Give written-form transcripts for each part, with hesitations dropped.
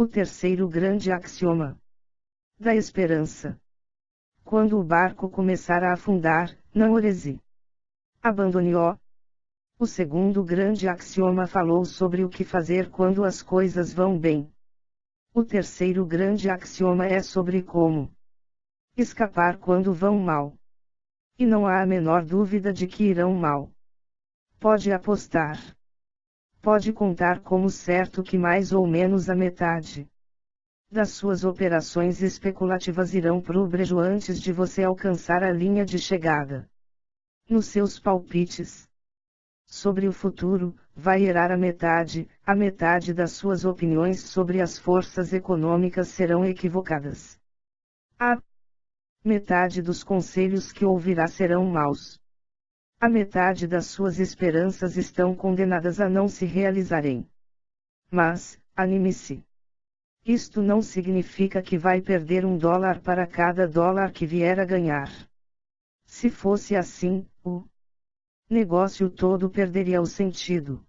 O terceiro grande axioma da esperança. Quando o barco começar a afundar, não orese. Abandone-o. O segundo grande axioma falou sobre o que fazer quando as coisas vão bem. O terceiro grande axioma é sobre como escapar quando vão mal. E não há a menor dúvida de que irão mal. Pode apostar. Pode contar como certo que mais ou menos a metade das suas operações especulativas irão pro brejo antes de você alcançar a linha de chegada. Nos seus palpites sobre o futuro, vai errar a metade das suas opiniões sobre as forças econômicas serão equivocadas. A metade dos conselhos que ouvirá serão maus. A metade das suas esperanças estão condenadas a não se realizarem. Mas, anime-se. Isto não significa que vai perder $1 para cada dólar que vier a ganhar. Se fosse assim, o negócio todo perderia o sentido.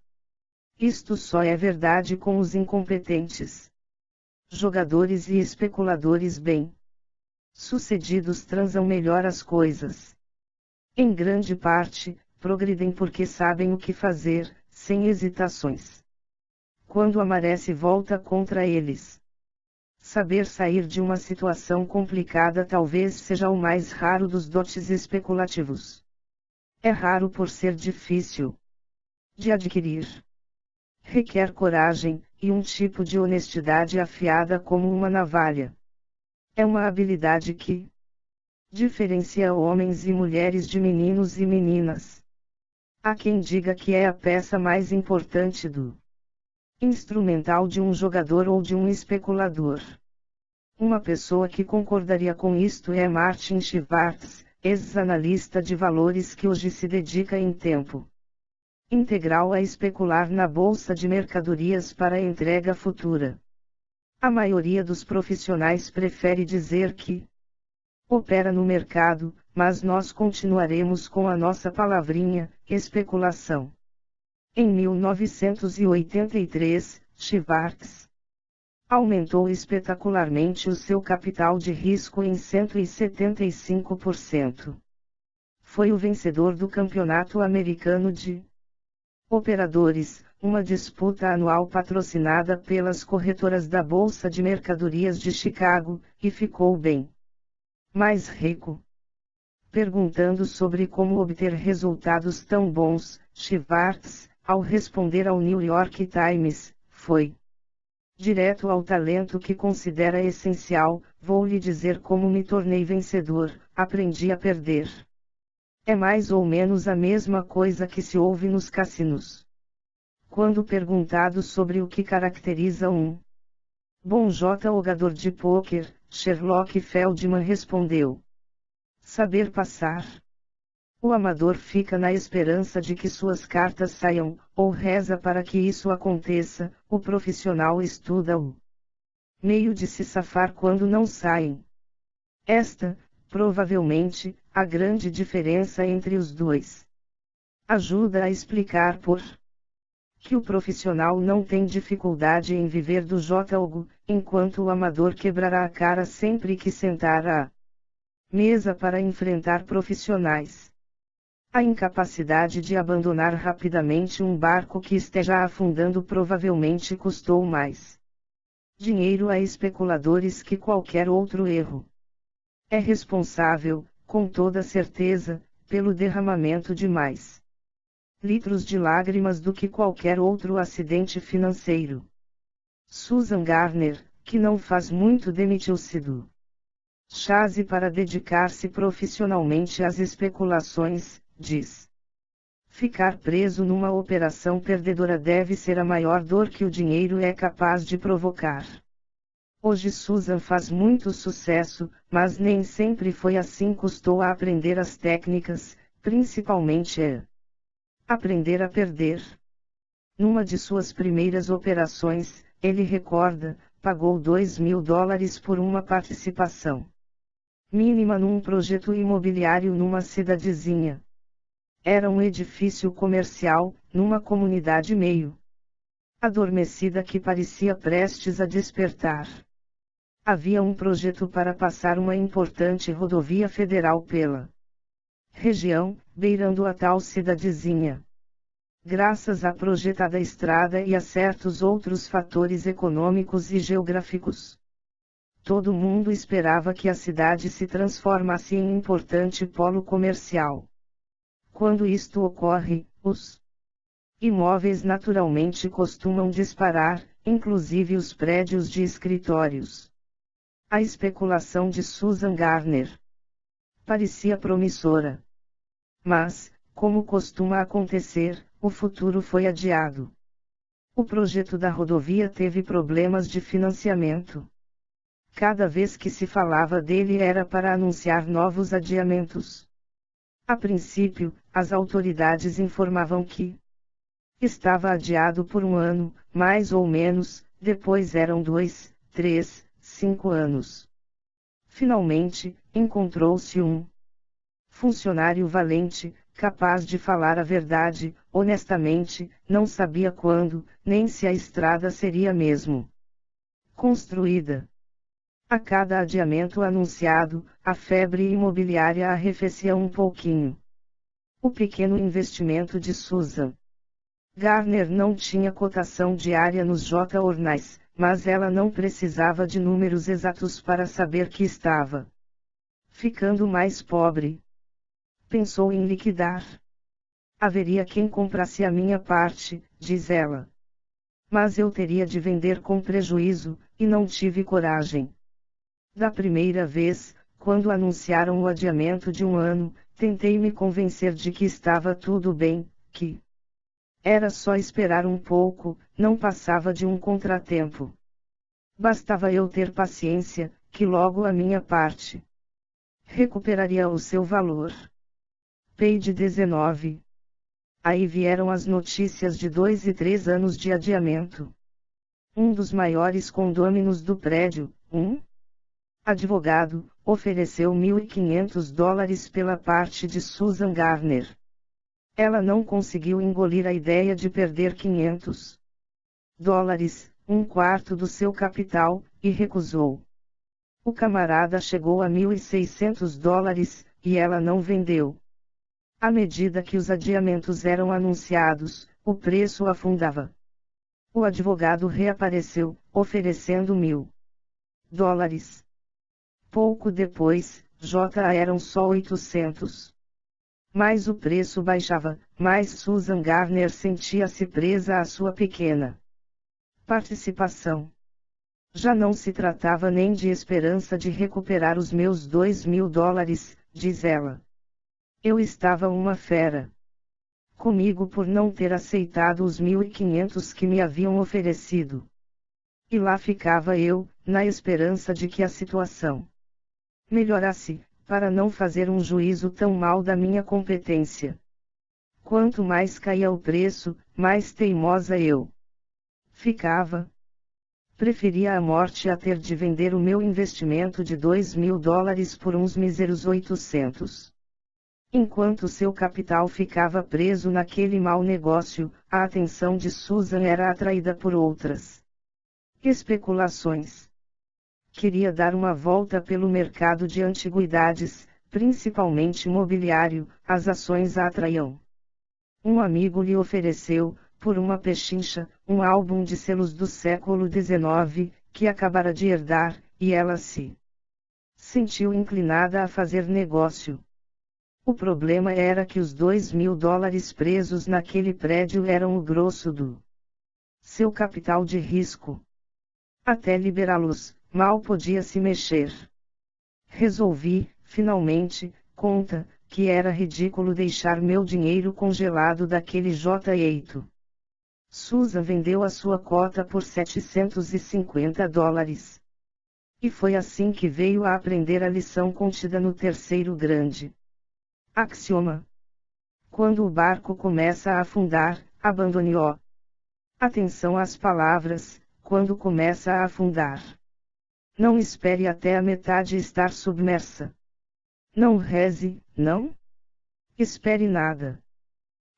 Isto só é verdade com os incompetentes. Jogadores e especuladores bem-sucedidos transam melhor as coisas. Em grande parte, progridem porque sabem o que fazer, sem hesitações. Quando a maré se volta contra eles. Saber sair de uma situação complicada talvez seja o mais raro dos dotes especulativos. É raro por ser difícil de adquirir. Requer coragem, e um tipo de honestidade afiada como uma navalha. É uma habilidade que diferencia homens e mulheres de meninos e meninas. Há quem diga que é a peça mais importante do instrumental de um jogador ou de um especulador. Uma pessoa que concordaria com isto é Martin Schwartz, ex-analista de valores que hoje se dedica em tempo integral a especular na bolsa de mercadorias para entrega futura. A maioria dos profissionais prefere dizer que opera no mercado, mas nós continuaremos com a nossa palavrinha, especulação. Em 1983, Schwartz aumentou espetacularmente o seu capital de risco em 175%. Foi o vencedor do Campeonato Americano de Operadores, uma disputa anual patrocinada pelas corretoras da Bolsa de Mercadorias de Chicago, e ficou bem mais rico. Perguntando sobre como obter resultados tão bons, Schwartz, ao responder ao New York Times, foi direto ao talento que considera essencial. Vou lhe dizer como me tornei vencedor, aprendi a perder. É mais ou menos a mesma coisa que se ouve nos cassinos. Quando perguntado sobre o que caracteriza um bom jogador de pôquer, Sherlock Feldman respondeu: saber passar. O amador fica na esperança de que suas cartas saiam, ou reza para que isso aconteça. O profissional estuda o meio de se safar quando não saem. Esta, provavelmente, a grande diferença entre os dois. Ajuda a explicar por que o profissional não tem dificuldade em viver do jogo, enquanto o amador quebrará a cara sempre que sentar à mesa para enfrentar profissionais. A incapacidade de abandonar rapidamente um barco que esteja afundando provavelmente custou mais dinheiro a especuladores que qualquer outro erro. É responsável, com toda certeza, pelo derramamento de mais litros de lágrimas do que qualquer outro acidente financeiro. Susan Garner, que não faz muito, demitiu-se do Chase para dedicar-se profissionalmente às especulações, diz. Ficar preso numa operação perdedora deve ser a maior dor que o dinheiro é capaz de provocar. Hoje Susan faz muito sucesso, mas nem sempre foi assim. Custou a aprender as técnicas, principalmente aprender a perder. Numa de suas primeiras operações, ele recorda, pagou $2.000 por uma participação mínima num projeto imobiliário numa cidadezinha. Era um edifício comercial, numa comunidade meio adormecida que parecia prestes a despertar. Havia um projeto para passar uma importante rodovia federal pela região, beirando a tal cidadezinha. Graças à projetada estrada e a certos outros fatores econômicos e geográficos, todo mundo esperava que a cidade se transformasse em importante polo comercial. Quando isto ocorre, os imóveis naturalmente costumam disparar, inclusive os prédios de escritórios. A especulação de Susan Garner parecia promissora. Mas, como costuma acontecer, o futuro foi adiado. O projeto da rodovia teve problemas de financiamento. Cada vez que se falava dele era para anunciar novos adiamentos. A princípio, as autoridades informavam que estava adiado por um ano, mais ou menos, depois eram 2, 3, 5 anos. Finalmente, encontrou-se um funcionário valente, capaz de falar a verdade, honestamente, não sabia quando, nem se a estrada seria mesmo construída. A cada adiamento anunciado, a febre imobiliária arrefecia um pouquinho. O pequeno investimento de Susan Garner não tinha cotação diária nos jornais, mas ela não precisava de números exatos para saber que estava ficando mais pobre. Pensou em liquidar. Haveria quem comprasse a minha parte, diz ela. Mas eu teria de vender com prejuízo, e não tive coragem. Da primeira vez, quando anunciaram o adiamento de um ano, tentei me convencer de que estava tudo bem, que era só esperar um pouco, não passava de um contratempo. Bastava eu ter paciência, que logo a minha parte recuperaria o seu valor. Page 19. Aí vieram as notícias de 2 e 3 anos de adiamento. Um dos maiores condôminos do prédio, advogado, ofereceu $1.500 pela parte de Susan Garner. Ela não conseguiu engolir a ideia de perder $500, um quarto do seu capital, e recusou. O camarada chegou a $1.600, e ela não vendeu. À medida que os adiamentos eram anunciados, o preço afundava. O advogado reapareceu, oferecendo $1.000. Pouco depois, eram só 800. Mas o preço baixava, mas Susan Garner sentia-se presa à sua pequena participação. Já não se tratava nem de esperança de recuperar os meus $2.000, diz ela. Eu estava uma fera comigo por não ter aceitado os 1.500 que me haviam oferecido. E lá ficava eu, na esperança de que a situação melhorasse, para não fazer um juízo tão mal da minha competência. Quanto mais caía o preço, mais teimosa eu ficava. Preferia a morte a ter de vender o meu investimento de $2.000 por uns míseros 800. Enquanto seu capital ficava preso naquele mau negócio, a atenção de Susan era atraída por outras especulações. Queria dar uma volta pelo mercado de antiguidades, principalmente imobiliário, as ações a atraíam. Um amigo lhe ofereceu, por uma pechincha, um álbum de selos do século XIX, que acabara de herdar, e ela se sentiu inclinada a fazer negócio. O problema era que os $2.000 presos naquele prédio eram o grosso do seu capital de risco. Até liberá-los, mal podia se mexer. Resolvi, finalmente, que era ridículo deixar meu dinheiro congelado daquele jeito. Susan vendeu a sua cota por $750. E foi assim que veio a aprender a lição contida no terceiro grande axioma. Quando o barco começa a afundar, abandone-o. Atenção às palavras, quando começa a afundar. Não espere até a metade estar submersa. Não reze, não espere nada.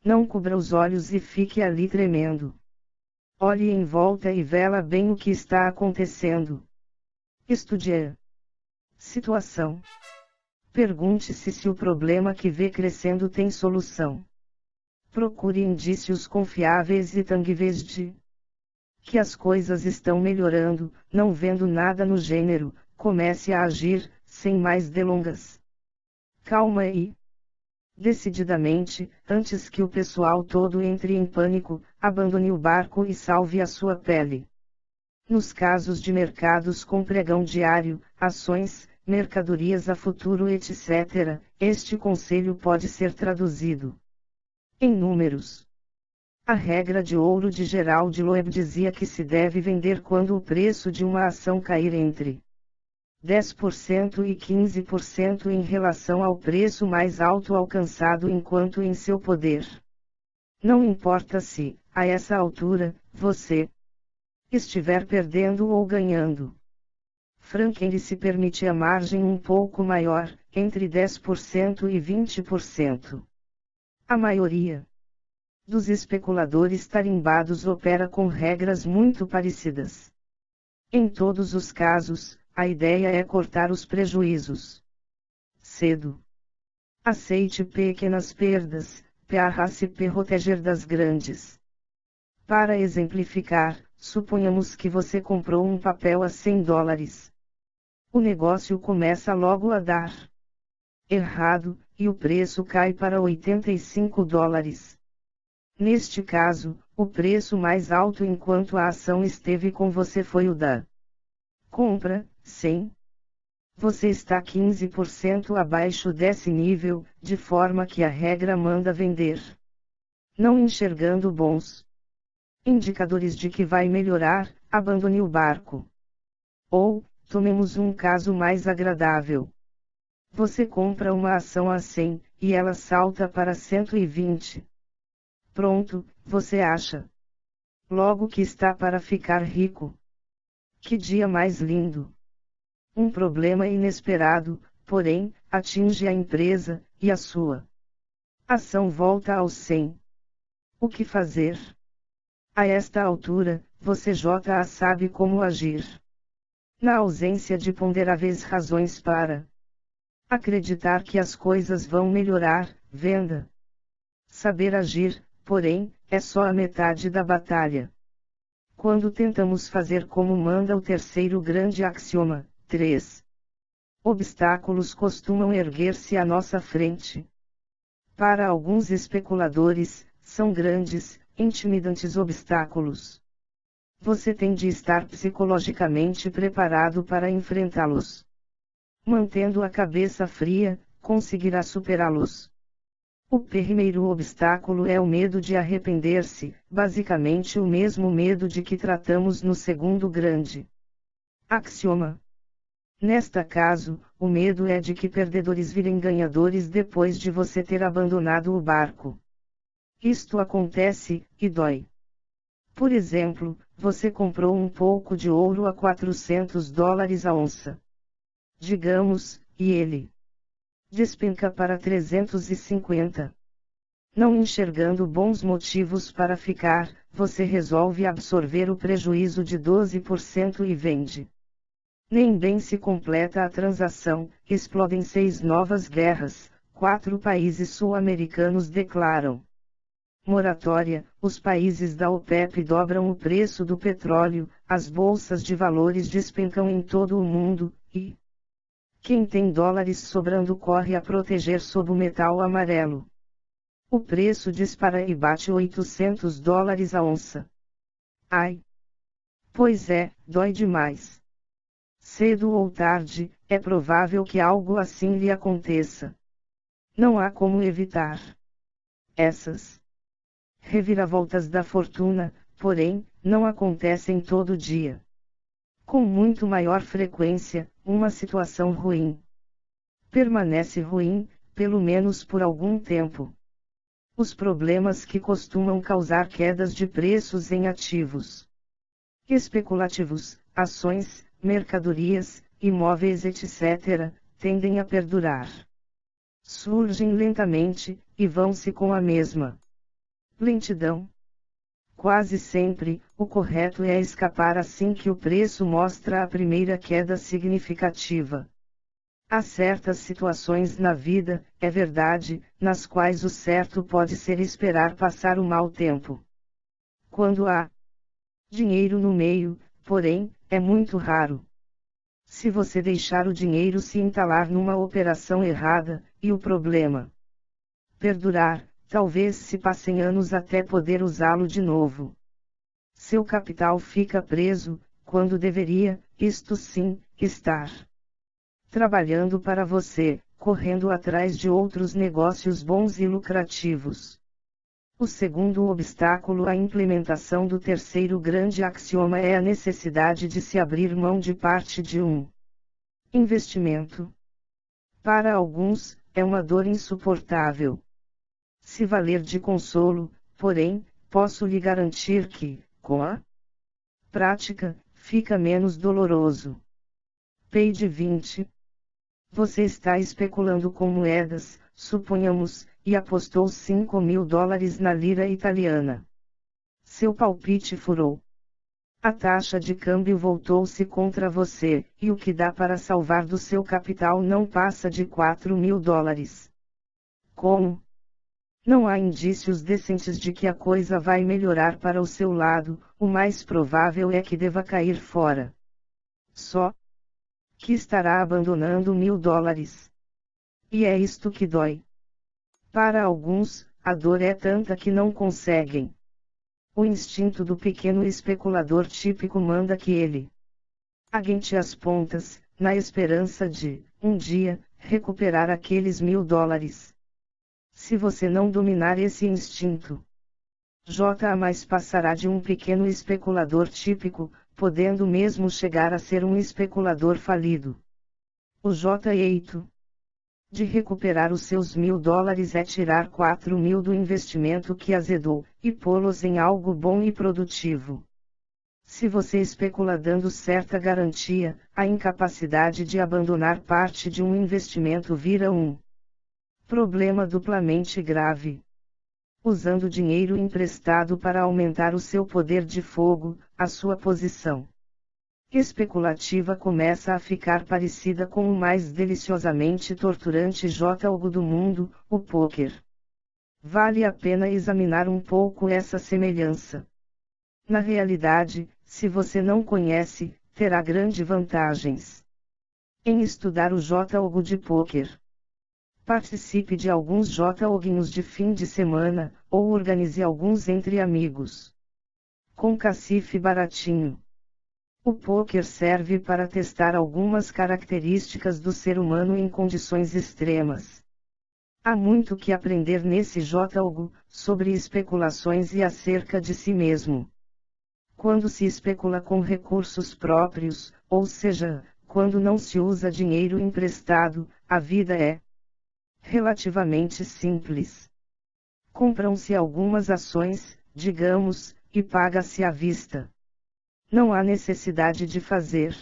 Não cubra os olhos e fique ali tremendo. Olhe em volta e vela bem o que está acontecendo. Estude a situação. Pergunte-se se o problema que vê crescendo tem solução. Procure indícios confiáveis e tangíveis de que as coisas estão melhorando. Não vendo nada no gênero, comece a agir, sem mais delongas. Calma e decididamente, antes que o pessoal todo entre em pânico, abandone o barco e salve a sua pele. Nos casos de mercados com pregão diário, ações, mercadorias a futuro etc., este conselho pode ser traduzido em números. A regra de ouro de Gerald Loeb dizia que se deve vender quando o preço de uma ação cair entre 10% e 15% em relação ao preço mais alto alcançado enquanto em seu poder. Não importa se, a essa altura, você estiver perdendo ou ganhando. Franklin se permite a margem um pouco maior, entre 10% e 20%. A maioria dos especuladores tarimbados opera com regras muito parecidas. Em todos os casos, a ideia é cortar os prejuízos cedo. Aceite pequenas perdas, para se proteger das grandes. Para exemplificar, suponhamos que você comprou um papel a $100. O negócio começa logo a dar errado, e o preço cai para $85. Neste caso, o preço mais alto enquanto a ação esteve com você foi o da compra, 100. Você está 15% abaixo desse nível, de forma que a regra manda vender. Não enxergando bons indicadores de que vai melhorar, abandone o barco. Ou, tomemos um caso mais agradável. Você compra uma ação a 100, e ela salta para 120. Pronto, você acha logo que está para ficar rico. Que dia mais lindo! Um problema inesperado, porém, atinge a empresa, e a sua ação volta aos 100. O que fazer? A esta altura, você já sabe como agir. Na ausência de ponderáveis razões para acreditar que as coisas vão melhorar, venda. Saber agir, porém, é só a metade da batalha. Quando tentamos fazer como manda o terceiro grande axioma, 3 obstáculos costumam erguer-se à nossa frente. Para alguns especuladores, são grandes, intimidantes obstáculos. Você tem de estar psicologicamente preparado para enfrentá-los. Mantendo a cabeça fria, conseguirá superá-los. O primeiro obstáculo é o medo de arrepender-se, basicamente o mesmo medo de que tratamos no segundo grande axioma. Nesta caso, o medo é de que perdedores virem ganhadores depois de você ter abandonado o barco. Isto acontece, e dói. Por exemplo, você comprou um pouco de ouro a $400 a onça. Digamos, e ele despenca para 350. Não enxergando bons motivos para ficar, você resolve absorver o prejuízo de 12% e vende. Nem bem se completa a transação, explodem 6 novas guerras, 4 países sul-americanos declaram moratória, os países da OPEP dobram o preço do petróleo, as bolsas de valores despencam em todo o mundo, e quem tem dólares sobrando corre a proteger sob o metal amarelo. O preço dispara e bate $800 a onça. Ai! Pois é, dói demais. Cedo ou tarde, é provável que algo assim lhe aconteça. Não há como evitar essas reviravoltas da fortuna, porém, não acontecem todo dia. Com muito maior frequência, uma situação ruim permanece ruim, pelo menos por algum tempo. Os problemas que costumam causar quedas de preços em ativos especulativos, ações, mercadorias, imóveis etc., tendem a perdurar. Surgem lentamente, e vão-se com a mesma lentidão. Quase sempre, o correto é escapar assim que o preço mostra a primeira queda significativa. Há certas situações na vida, é verdade, nas quais o certo pode ser esperar passar o mau tempo. Quando há dinheiro no meio, porém, é muito raro. Se você deixar o dinheiro se entalar numa operação errada, e o problema perdurar, talvez se passem anos até poder usá-lo de novo. Seu capital fica preso, quando deveria, isto sim, estar trabalhando para você, correndo atrás de outros negócios bons e lucrativos. O segundo obstáculo à implementação do terceiro grande axioma é a necessidade de se abrir mão de parte de um investimento. Para alguns, é uma dor insuportável. Se valer de consolo, porém, posso lhe garantir que, com a prática, fica menos doloroso. Page 20. Você está especulando com moedas, suponhamos, e apostou $5.000 na lira italiana. Seu palpite furou. A taxa de câmbio voltou-se contra você, e o que dá para salvar do seu capital não passa de $4.000. Como? Não há indícios decentes de que a coisa vai melhorar para o seu lado, o mais provável é que deva cair fora. Só que estará abandonando $1.000. E é isto que dói. Para alguns, a dor é tanta que não conseguem. O instinto do pequeno especulador típico manda que ele aguente as pontas, na esperança de, um dia, recuperar aqueles $1.000. Se você não dominar esse instinto, jamais passará de um pequeno especulador típico, podendo mesmo chegar a ser um especulador falido. O jeito de recuperar os seus $1.000 é tirar 4.000 do investimento que azedou, e pô-los em algo bom e produtivo. Se você especula dando certa garantia, a incapacidade de abandonar parte de um investimento vira um problema duplamente grave. Usando dinheiro emprestado para aumentar o seu poder de fogo, a sua posição especulativa começa a ficar parecida com o mais deliciosamente torturante jogo do mundo, o pôquer. Vale a pena examinar um pouco essa semelhança. Na realidade, se você não conhece, terá grandes vantagens em estudar o jogo de pôquer. Participe de alguns joguinhos de fim de semana, ou organize alguns entre amigos. Com cacife baratinho. O pôquer serve para testar algumas características do ser humano em condições extremas. Há muito que aprender nesse jogo, sobre especulações e acerca de si mesmo. Quando se especula com recursos próprios, ou seja, quando não se usa dinheiro emprestado, a vida é relativamente simples. Compram-se algumas ações, digamos, e paga-se à vista. Não há necessidade de fazer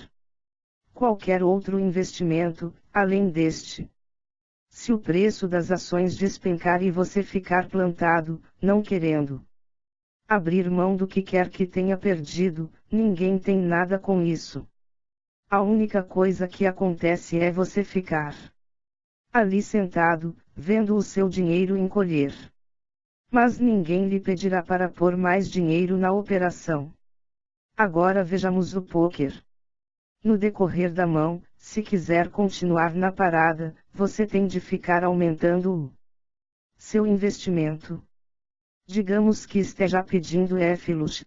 qualquer outro investimento, além deste. Se o preço das ações despencar e você ficar plantado, não querendo abrir mão do que quer que tenha perdido, ninguém tem nada com isso. A única coisa que acontece é você ficar ali sentado, vendo o seu dinheiro encolher. Mas ninguém lhe pedirá para pôr mais dinheiro na operação. Agora vejamos o pôquer. No decorrer da mão, se quiser continuar na parada, você tem de ficar aumentando o seu investimento. Digamos que esteja pedindo F-Lush.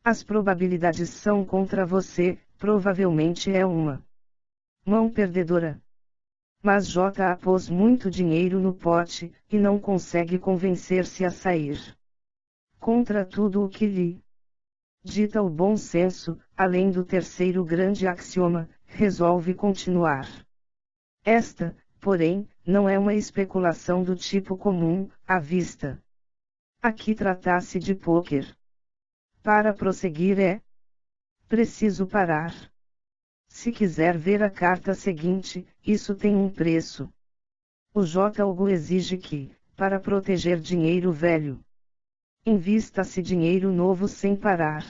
As probabilidades são contra você, provavelmente é uma mão perdedora. Mas pôs muito dinheiro no pote, e não consegue convencer-se a sair. Contra tudo o que lhe dita o bom senso, além do terceiro grande axioma, resolve continuar. Esta, porém, não é uma especulação do tipo comum, à vista. Aqui trata-se de pôquer. Para prosseguir é preciso parar. Se quiser ver a carta seguinte, isso tem um preço. O jogo exige que, para proteger dinheiro velho Invista-se dinheiro novo sem parar.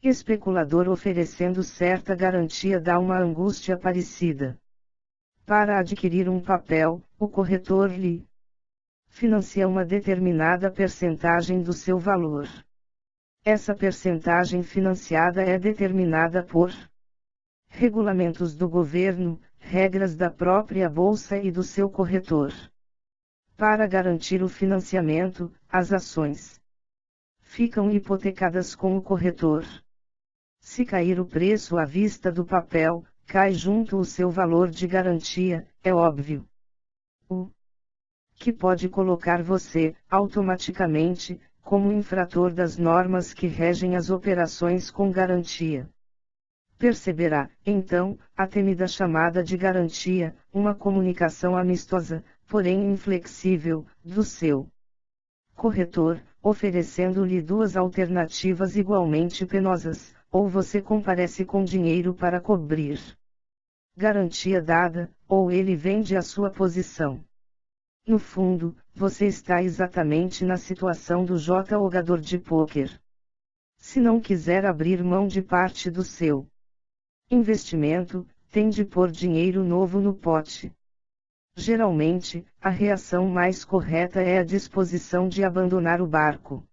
Especulador oferecendo certa garantia dá uma angústia parecida. Para adquirir um papel, o corretor lhe financia uma determinada percentagem do seu valor. Essa percentagem financiada é determinada por regulamentos do governo, regras da própria bolsa e do seu corretor. Para garantir o financiamento, as ações ficam hipotecadas com o corretor. Se cair o preço à vista do papel, cai junto o seu valor de garantia, é óbvio. O que pode colocar você, automaticamente, como infrator das normas que regem as operações com garantia. Perceberá, então, a temida chamada de garantia, uma comunicação amistosa, porém inflexível, do seu corretor, oferecendo-lhe duas alternativas igualmente penosas: ou você comparece com dinheiro para cobrir garantia dada, ou ele vende a sua posição. No fundo, você está exatamente na situação do jogador de pôquer. Se não quiser abrir mão de parte do seu investimento, tem de pôr dinheiro novo no pote. Geralmente, a reação mais correta é a disposição de abandonar o barco.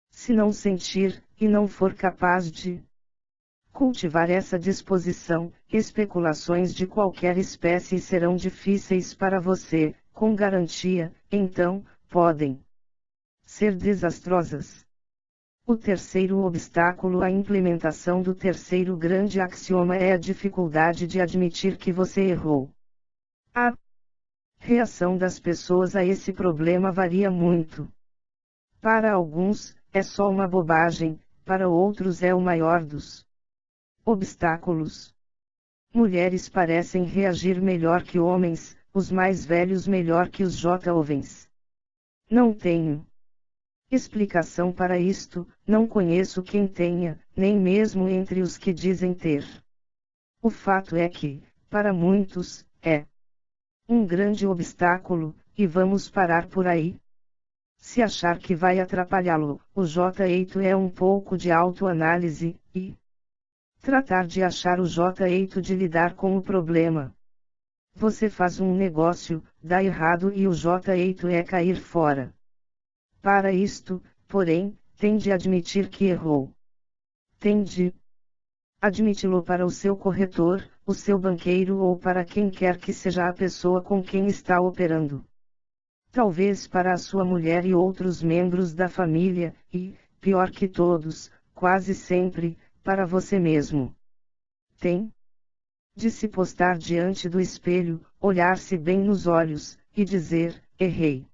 Se não sentir, e não for capaz de cultivar essa disposição, especulações de qualquer espécie serão difíceis para você, com garantia, então, podem ser desastrosas. O terceiro obstáculo à implementação do terceiro grande axioma é a dificuldade de admitir que você errou. A reação das pessoas a esse problema varia muito. Para alguns, é só uma bobagem, para outros é o maior dos obstáculos. Mulheres parecem reagir melhor que homens, os mais velhos melhor que os jovens. Não tenho explicação para isto, não conheço quem tenha, nem mesmo entre os que dizem ter. O fato é que, para muitos, é um grande obstáculo, e vamos parar por aí. Se achar que vai atrapalhá-lo, o jeito é um pouco de autoanálise, e tratar de achar o jeito de lidar com o problema. Você faz um negócio, dá errado e o jeito é cair fora. Para isto, porém, tem de admitir que errou. Tem de admiti-lo para o seu corretor, o seu banqueiro ou para quem quer que seja a pessoa com quem está operando. Talvez para a sua mulher e outros membros da família, e, pior que todos, quase sempre, para você mesmo. Tem de se postar diante do espelho, olhar-se bem nos olhos, e dizer: errei.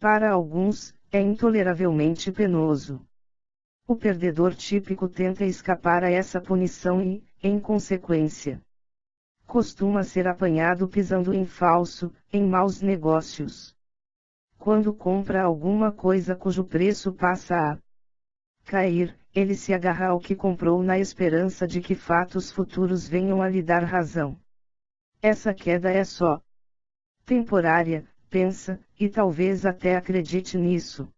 Para alguns, é intoleravelmente penoso. O perdedor típico tenta escapar a essa punição e, em consequência, costuma ser apanhado pisando em falso, em maus negócios. Quando compra alguma coisa cujo preço passa a cair, ele se agarra ao que comprou na esperança de que fatos futuros venham a lhe dar razão. Essa queda é só temporária, pensa, e talvez até acredite nisso.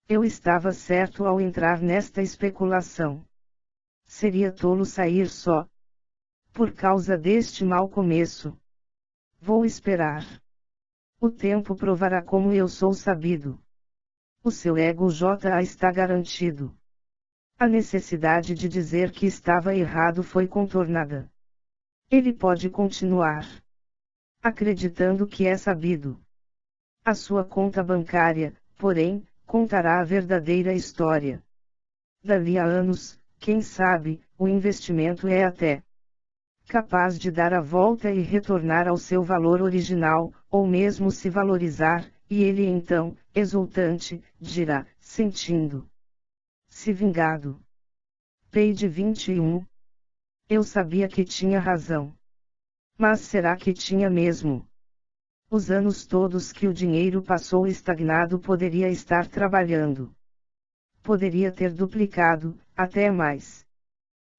Eu estava certo ao entrar nesta especulação. Seria tolo sair só por causa deste mau começo. Vou esperar. O tempo provará como eu sou sabido. O seu ego está garantido. A necessidade de dizer que estava errado foi contornada. Ele pode continuar acreditando que é sabido. A sua conta bancária, porém, contará a verdadeira história. Dali a anos, quem sabe, o investimento é até capaz de dar a volta e retornar ao seu valor original, ou mesmo se valorizar, e ele então, exultante, dirá, sentindo-se vingado. Page 21. Eu sabia que tinha razão. Mas será que tinha mesmo? Os anos todos que o dinheiro passou estagnado poderia estar trabalhando. Poderia ter duplicado, até mais.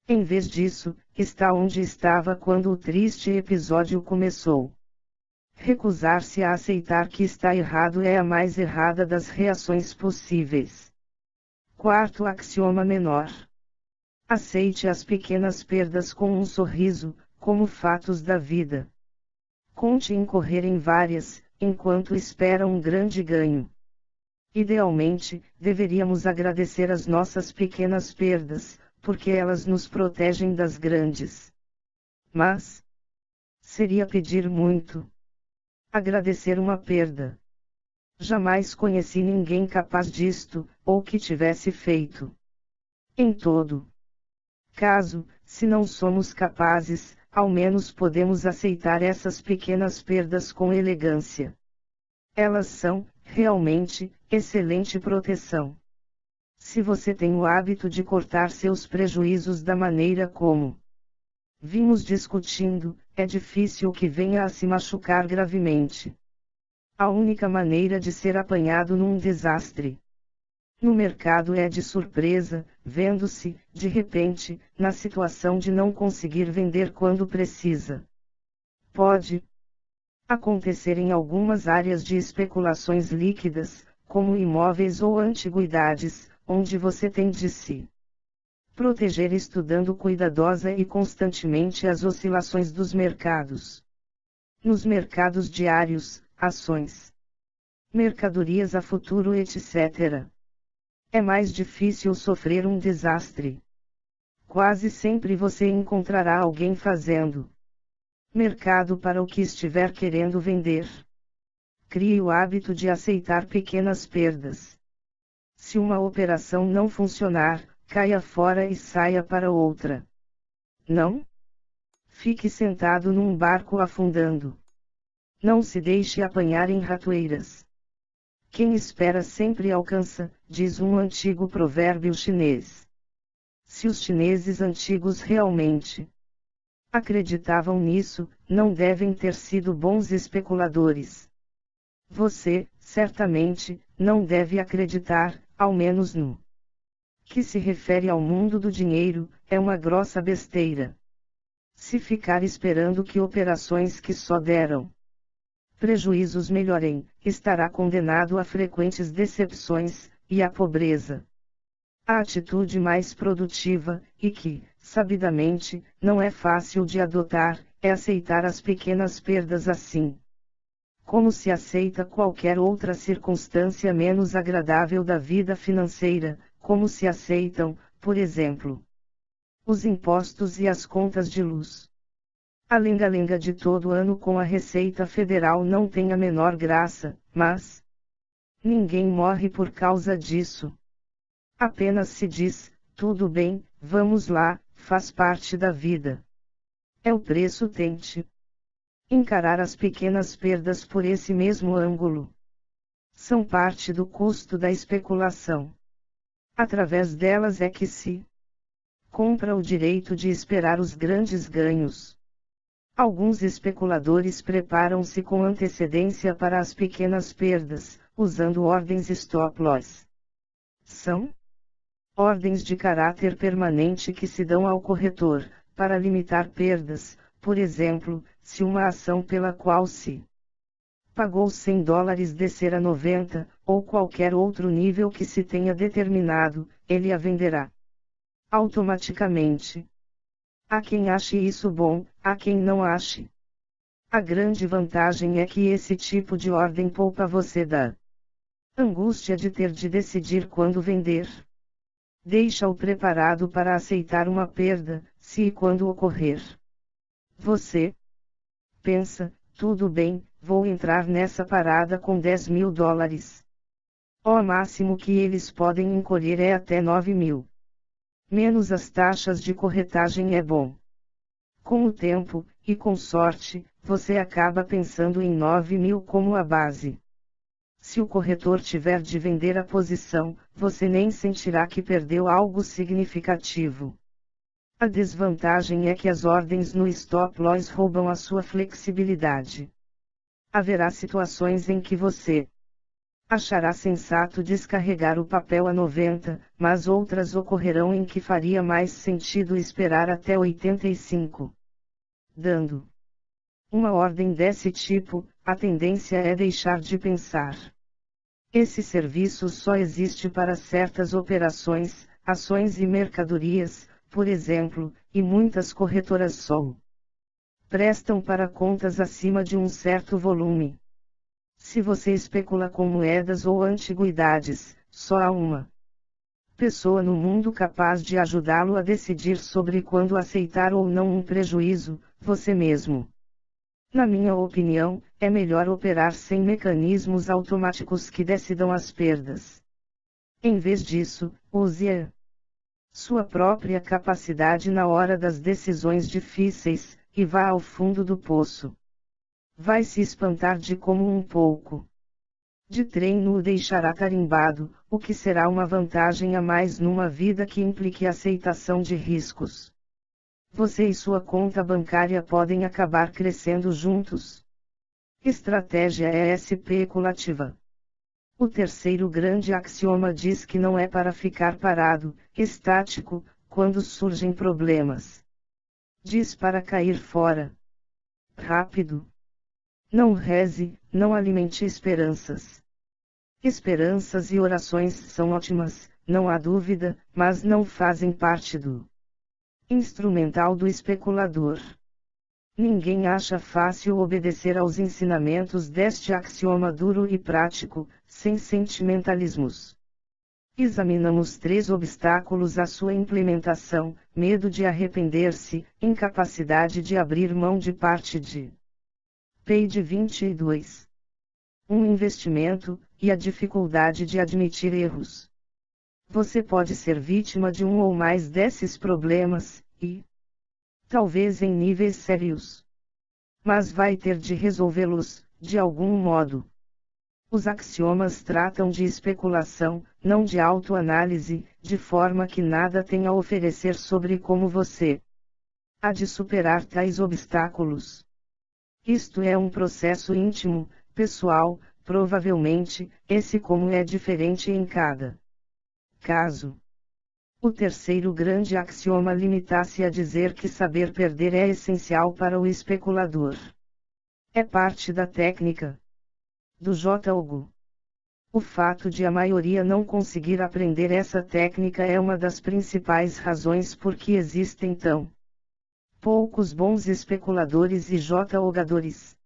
Em vez disso, está onde estava quando o triste episódio começou. Recusar-se a aceitar que está errado é a mais errada das reações possíveis. Quarto axioma menor. Aceite as pequenas perdas com um sorriso, como fatos da vida. Conte incorrer em várias, enquanto espera um grande ganho. Idealmente, deveríamos agradecer as nossas pequenas perdas, porque elas nos protegem das grandes. Mas seria pedir muito. Agradecer uma perda. Jamais conheci ninguém capaz disto, ou que tivesse feito. Em todo caso, se não somos capazes, ao menos podemos aceitar essas pequenas perdas com elegância. Elas são, realmente, excelente proteção. Se você tem o hábito de cortar seus prejuízos da maneira como vimos discutindo, é difícil que venha a se machucar gravemente. A única maneira de ser apanhado num desastre no mercado é de surpresa, vendo-se, de repente, na situação de não conseguir vender quando precisa. Pode acontecer em algumas áreas de especulações líquidas, como imóveis ou antiguidades, onde você tem de se proteger estudando cuidadosa e constantemente as oscilações dos mercados. Nos mercados diários, ações, mercadorias a futuro, etc. É mais difícil sofrer um desastre. Quase sempre você encontrará alguém fazendo mercado para o que estiver querendo vender. Crie o hábito de aceitar pequenas perdas. Se uma operação não funcionar, caia fora e saia para outra. Não fique sentado num barco afundando. Não se deixe apanhar em ratoeiras. Quem espera sempre alcança, diz um antigo provérbio chinês. Se os chineses antigos realmente acreditavam nisso, não devem ter sido bons especuladores. Você, certamente, não deve acreditar, ao menos no que se refere ao mundo do dinheiro, é uma grossa besteira. Se ficar esperando que operações que só deram prejuízos melhorem, estará condenado a frequentes decepções, e à pobreza. A atitude mais produtiva, e que, sabidamente, não é fácil de adotar, é aceitar as pequenas perdas assim como se aceita qualquer outra circunstância menos agradável da vida financeira, como se aceitam, por exemplo, os impostos e as contas de luz. A lenga-lenga de todo ano com a Receita Federal não tem a menor graça, mas ninguém morre por causa disso. Apenas se diz, tudo bem, vamos lá, faz parte da vida. É o preço. Tente encarar as pequenas perdas por esse mesmo ângulo. São parte do custo da especulação. Através delas é que se compra o direito de esperar os grandes ganhos. Alguns especuladores preparam-se com antecedência para as pequenas perdas, usando ordens stop-loss. São ordens de caráter permanente que se dão ao corretor, para limitar perdas. Por exemplo, se uma ação pela qual se pagou $100 descer a 90, ou qualquer outro nível que se tenha determinado, ele a venderá automaticamente. Há quem ache isso bom, há quem não ache. A grande vantagem é que esse tipo de ordem poupa você da angústia de ter de decidir quando vender. Deixa-o preparado para aceitar uma perda, se e quando ocorrer. Você pensa, tudo bem, vou entrar nessa parada com $10.000. O máximo que eles podem encolher é até 9.000. Menos as taxas de corretagem é bom. Com o tempo, e com sorte, você acaba pensando em 9.000 como a base. Se o corretor tiver de vender a posição, você nem sentirá que perdeu algo significativo. A desvantagem é que as ordens no stop-loss roubam a sua flexibilidade. Haverá situações em que você achará sensato descarregar o papel a 90, mas outras ocorrerão em que faria mais sentido esperar até 85. Dando uma ordem desse tipo, a tendência é deixar de pensar. Esse serviço só existe para certas operações, ações e mercadorias, por exemplo, e muitas corretoras só prestam para contas acima de um certo volume. Se você especula com moedas ou antiguidades, só há uma pessoa no mundo capaz de ajudá-lo a decidir sobre quando aceitar ou não um prejuízo, você mesmo. Na minha opinião, é melhor operar sem mecanismos automáticos que decidam as perdas. Em vez disso, use sua própria capacidade na hora das decisões difíceis, e vá ao fundo do poço. Vai se espantar de como um pouco de treino o deixará carimbado, o que será uma vantagem a mais numa vida que implique aceitação de riscos. Você e sua conta bancária podem acabar crescendo juntos. Estratégia é especulativa. O terceiro grande axioma diz que não é para ficar parado, estático, quando surgem problemas. Diz para cair fora. Rápido. Não reze, não alimente esperanças. Esperanças e orações são ótimas, não há dúvida, mas não fazem parte do instrumental do especulador. Ninguém acha fácil obedecer aos ensinamentos deste axioma duro e prático, sem sentimentalismos. Examinamos 3 obstáculos à sua implementação: medo de arrepender-se, incapacidade de abrir mão de parte de page 22. Um investimento, e a dificuldade de admitir erros. Você pode ser vítima de um ou mais desses problemas, e talvez em níveis sérios. Mas vai ter de resolvê-los, de algum modo. Os axiomas tratam de especulação, não de autoanálise, de forma que nada tem a oferecer sobre como você há de superar tais obstáculos. Isto é um processo íntimo, pessoal, provavelmente, esse como é diferente em cada caso. O terceiro grande axioma limita-se a dizer que saber perder é essencial para o especulador. É parte da técnica do jogo. O fato de a maioria não conseguir aprender essa técnica é uma das principais razões por que existem tão poucos bons especuladores e jogadores.